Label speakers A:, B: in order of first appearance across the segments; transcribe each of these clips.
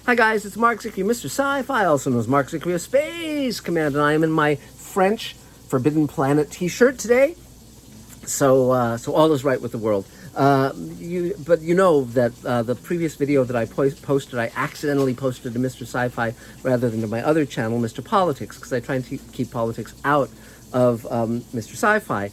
A: Hi guys, it's Mark Zickery, Mr. Sci-Fi, also known as Mark Zickery of Space Command, and I am in my French Forbidden Planet t-shirt today. So all is right with the world. But you know that the previous video that I posted, I accidentally posted to Mr. Sci-Fi rather than to my other channel, Mr. Politics, because I try and keep politics out of Mr. Sci-Fi.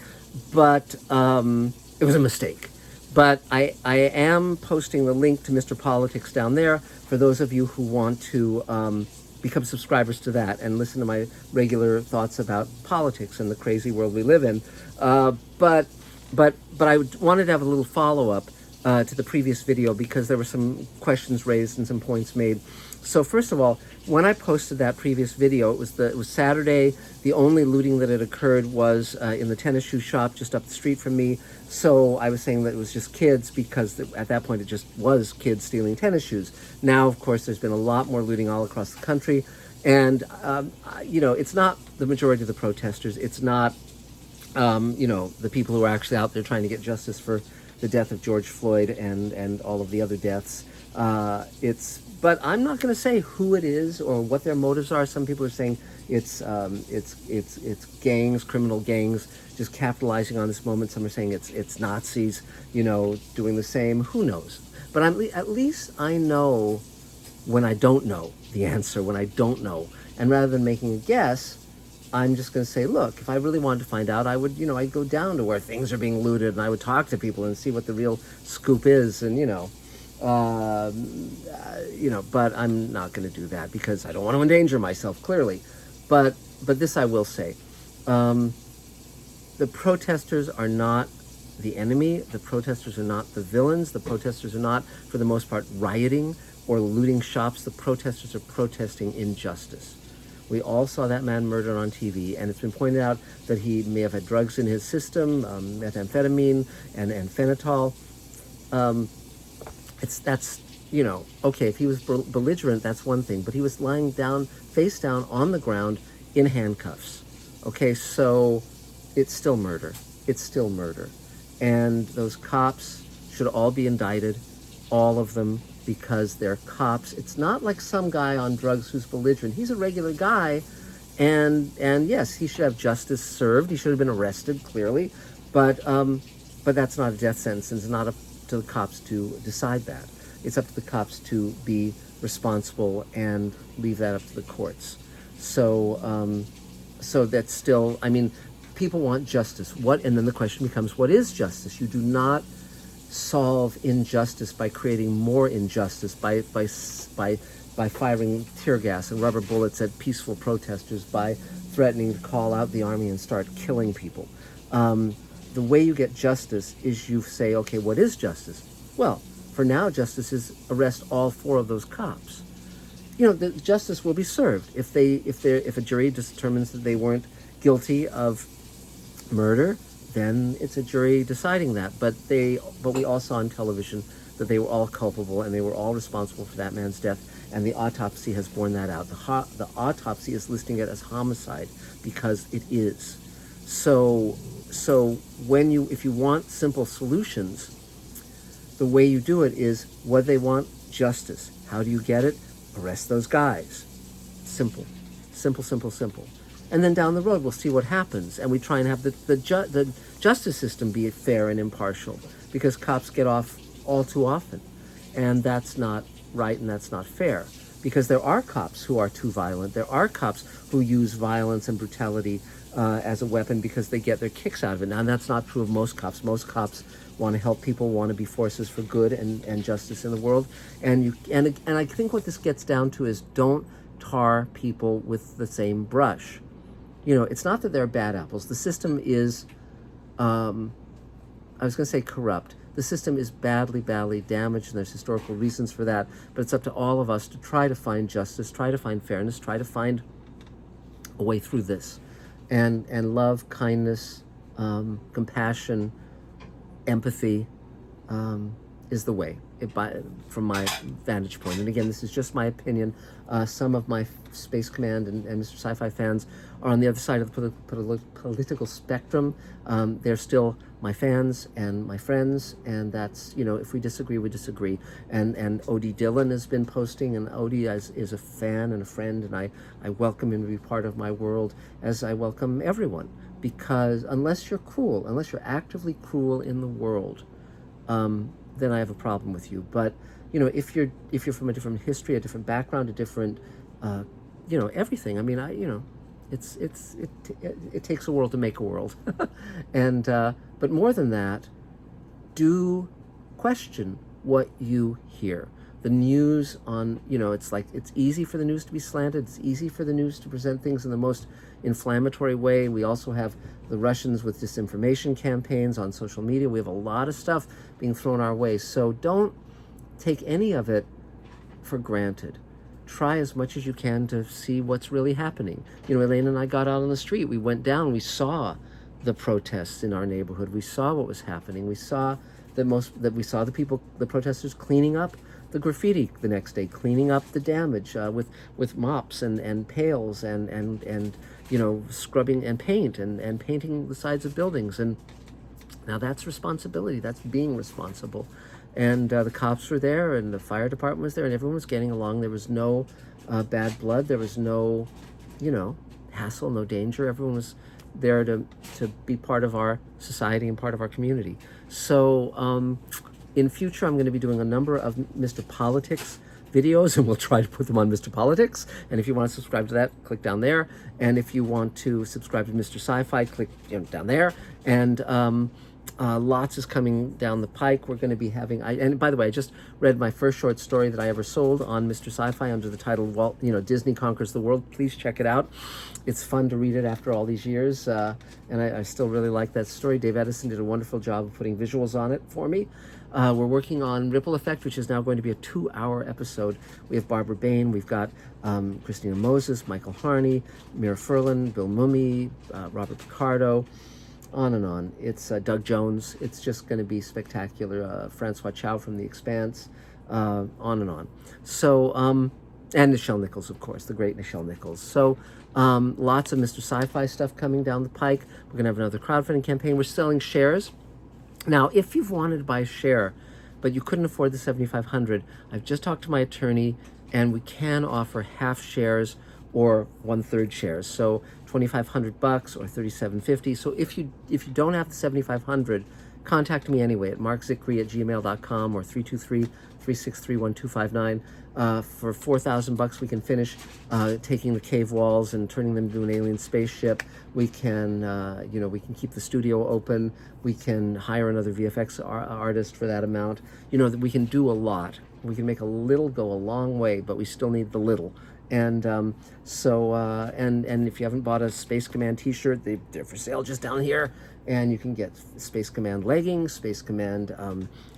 A: But it was a mistake. But I am posting the link to Mr. Politics down there for those of you who want to become subscribers to that and listen to my regular thoughts about politics and the crazy world we live in. But I wanted to have a little follow-up to the previous video because there were some questions raised and some points made. So first of all, when I posted that previous video, it was Saturday. The only looting that had occurred was in the tennis shoe shop just up the street from me. So I was saying that it was just kids because at that point it just was kids stealing tennis shoes. Now, of course, there's been a lot more looting all across the country. And, you know, it's not the majority of the protesters. It's not, you know, the people who are actually out there trying to get justice for the death of George Floyd and all of the other deaths. But I'm not going to say who it is or what their motives are. Some people are saying it's gangs, criminal gangs, just capitalizing on this moment. Some are saying it's Nazis, you know, doing the same. Who knows? But at least I know when I don't know the answer, when I don't know. And rather than making a guess, I'm just going to say, look, if I really wanted to find out, I would, you know, I'd go down to where things are being looted and I would talk to people and see what the real scoop is. And, you know, but I'm not going to do that because I don't want to endanger myself, clearly. But this I will say. The protesters are not the enemy. The protesters are not the villains. The protesters are not, for the most part, rioting or looting shops. The protesters are protesting injustice. We all saw that man murdered on TV, and it's been pointed out that he may have had drugs in his system, methamphetamine and phenol. That's, you know, okay, if he was belligerent, that's one thing, but he was lying down, face down on the ground in handcuffs. Okay, so it's still murder. It's still murder. And those cops should all be indicted, all of them, because they're cops. It's not like some guy on drugs who's belligerent. He's a regular guy, and yes, he should have justice served. He should have been arrested, clearly, but that's not a death sentence. It's not up to the cops to decide that. It's up to the cops to be responsible and leave that up to the courts. So that's still, I mean, people want justice. And then the question becomes, what is justice? You do not solve injustice by creating more injustice, by firing tear gas and rubber bullets at peaceful protesters, by threatening to call out the army and start killing people. The way you get justice is you say, okay, what is justice? Well, for now, justice is arrest all 4 of those cops. You know, the justice will be served if a jury determines that they weren't guilty of murder. Then it's a jury deciding that. But we all saw on television that they were all culpable and they were all responsible for that man's death, and the autopsy has borne that out. The autopsy is listing it as homicide because it is. So if you want simple solutions, the way you do it is, what they want? Justice. How do you get it? Arrest those guys. Simple. Simple, simple, simple. And then down the road, we'll see what happens. And we try and have the justice system be fair and impartial, because cops get off all too often. And that's not right and that's not fair. Because there are cops who are too violent. There are cops who use violence and brutality as a weapon because they get their kicks out of it. Now, that's not true of most cops. Most cops want to help people, want to be forces for good and justice in the world. And I think what this gets down to is, don't tar people with the same brush. You know, it's not that they're bad apples. The system is, I was going to say corrupt. The system is badly, badly damaged, and there's historical reasons for that. But it's up to all of us to try to find justice, try to find fairness, try to find a way through this. And love, kindness, compassion, empathy, is the way, from my vantage point. And again, this is just my opinion. Some of my Space Command and Mr. Sci-Fi fans are on the other side of the political spectrum. They're still my fans and my friends, and that's, if we disagree, we disagree. And Odie Dillon has been posting, and Odie is a fan and a friend, and I welcome him to be part of my world, as I welcome everyone. Because unless you're cruel, unless you're actively cruel in the world, then I have a problem with you. But if you're from a different history, a different background, a different, everything. I mean, it takes a world to make a world, and but more than that, do question what you hear. The news on, it's easy for the news to be slanted. It's easy for the news to present things in the most inflammatory way. We also have the Russians with disinformation campaigns on social media. We have a lot of stuff being thrown our way. So don't take any of it for granted. Try as much as you can to see what's really happening. Elaine and I got out on the street. We went down. We saw the protests in our neighborhood. We saw what was happening. We saw the protesters cleaning up the graffiti the next day, cleaning up the damage with mops and pails and scrubbing and paint and painting the sides of buildings. And now that's responsibility. That's being responsible. And the cops were there, and the fire department was there, and everyone was getting along. There was no bad blood. There was no, hassle, no danger. Everyone was there to be part of our society and part of our community. So in future, I'm going to be doing a number of Mr. Politics videos, and we'll try to put them on Mr. Politics. And if you want to subscribe to that, click down there. And if you want to subscribe to Mr. Sci-Fi, click down there. And lots is coming down the pike. We're going to be having, and by the way, I just read my first short story that I ever sold on Mr. Sci-Fi under the title, Disney Conquers the World. Please check it out. It's fun to read it after all these years, and I still really like that story. Dave Edison did a wonderful job of putting visuals on it for me. We're working on Ripple Effect, which is now going to be a 2-hour episode. We have Barbara Bain, we've got Christina Moses, Michael Harney, Mira Furlan, Bill Mummy, Robert Picardo, on and on. It's Doug Jones. It's just going to be spectacular. Francois Chow from The Expanse, on and on. So, and Nichelle Nichols, of course, the great Nichelle Nichols. So, lots of Mr. Sci-Fi stuff coming down the pike. We're going to have another crowdfunding campaign. We're selling shares. Now, if you've wanted to buy a share, but you couldn't afford the $7,500, I've just talked to my attorney, and we can offer half shares or 1/3 shares. So $2,500 or $3,750. So if you don't have the $7,500, contact me anyway at markzickery@gmail.com or 323-363-1259. For $4,000, we can finish taking the cave walls and turning them into an alien spaceship. We can, we can keep the studio open. We can hire another VFX artist for that amount. We can do a lot. We can make a little go a long way, but we still need the little. And and if you haven't bought a Space Command t-shirt, they're for sale just down here. And you can get Space Command leggings, Space Command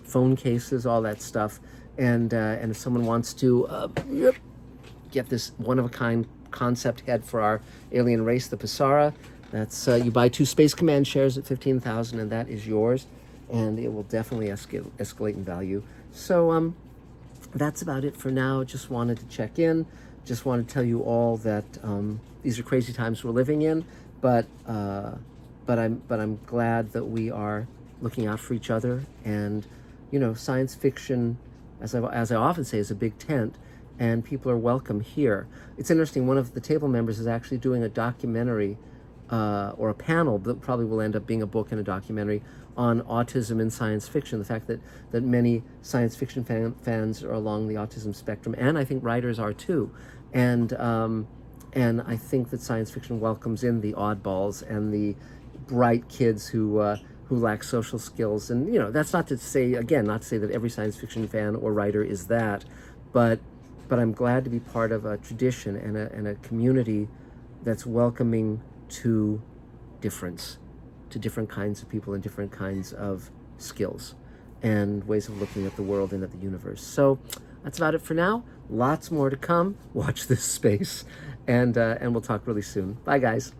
A: phone cases, all that stuff. And if someone wants to get this one-of-a-kind concept head for our alien race, the Passara, that's you buy 2 Space Command shares at $15,000, and that is yours. And it will definitely escalate in value. So that's about it for now. Just wanted to check in. Just want to tell you all that these are crazy times we're living in, but I'm glad that we are looking out for each other. And science fiction, as I often say, is a big tent, and people are welcome here. It's interesting. One of the table members is actually doing a documentary or a panel that probably will end up being a book and a documentary on autism in science fiction. The fact that many science fiction fans are along the autism spectrum, and I think writers are too. And I think that science fiction welcomes in the oddballs and the bright kids who lack social skills. And that's not to say that every science fiction fan or writer is that, but I'm glad to be part of a tradition and a community that's welcoming to difference, to different kinds of people and different kinds of skills and ways of looking at the world and at the universe. So that's about it for now. Lots more to come. Watch this space, and we'll talk really soon. Bye, guys.